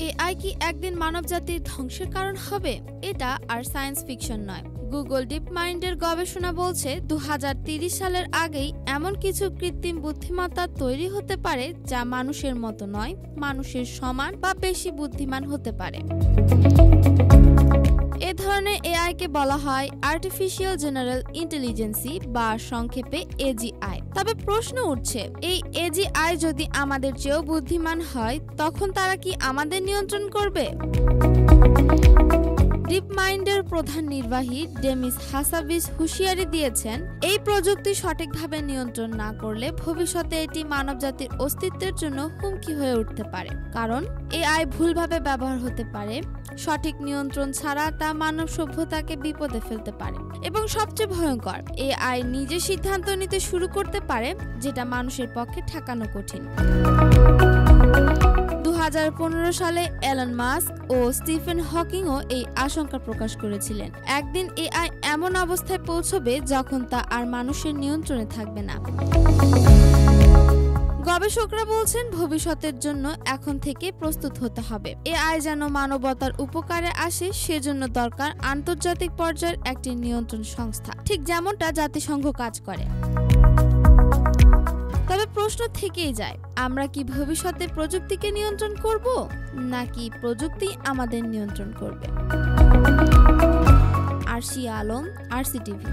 AI কি একদিন মানবজাতির ধ্বংসের কারণ হবে? এটা আর সায়েন্স ফিকশন নয়। গুগল ডিপ মাইন্ডের গবেষণা বলছে 2030 সালের আগেই এমন কিছু কৃত্রিম বুদ্ধিমত্তা তৈরি হতে পারে যা মানুষের মতো নয়, মানুষের সমান বা বেশি বুদ্ধিমান হতে পারে। এ ধরনের এআইকে বলা হয় আর্টিফিশিয়াল জেনারেল ইন্টেলিজেন্সি বা সংক্ষেপে এজিআই। তবে প্রশ্ন উঠছে, এই এজিআই যদি আমাদের চেয়েও বুদ্ধিমান হয় তখন তারা কি আমাদের নিয়ন্ত্রণ করবে? ডিপ মাইন্ডের প্রধান নির্বাহী ডেমিস হাসাবিস হুঁশিয়ারি দিয়েছেন, এই প্রযুক্তি সঠিকভাবে নিয়ন্ত্রণ না করলে ভবিষ্যতে এটি মানবজাতির অস্তিত্বের জন্য হুমকি হয়ে উঠতে পারে। কারণ এআই ভুলভাবে ব্যবহার হতে পারে, সঠিক নিয়ন্ত্রণ ছাড়া তা মানব সভ্যতাকে বিপদে ফেলতে পারে এবং সবচেয়ে ভয়ঙ্কর, এআই নিজে সিদ্ধান্ত নিতে শুরু করতে পারে যেটা মানুষের পক্ষে ঠেকানো কঠিন। 2015 সালে এলন মাস্ক ও স্টিফেন হকিংও এই আশঙ্কা প্রকাশ করেছিলেন, একদিন এআই এমন অবস্থায় পৌঁছবে যখন তা আর মানুষের নিয়ন্ত্রণে থাকবে না। গবেষকরা বলছেন ভবিষ্যতের জন্য এখন থেকে প্রস্তুত হতে হবে। এআই যেন মানবতার উপকারে আসে সেজন্য দরকার আন্তর্জাতিক পর্যায়ের একটি নিয়ন্ত্রণ সংস্থা, ঠিক যেমনটা জাতিসংঘ কাজ করে। তবে প্রশ্ন থেকেই যায়, আমরা কি ভবিষ্যতে প্রযুক্তিকে নিয়ন্ত্রণ করব নাকি প্রযুক্তি আমাদের নিয়ন্ত্রণ করবে? Arshia Alam, RC TV.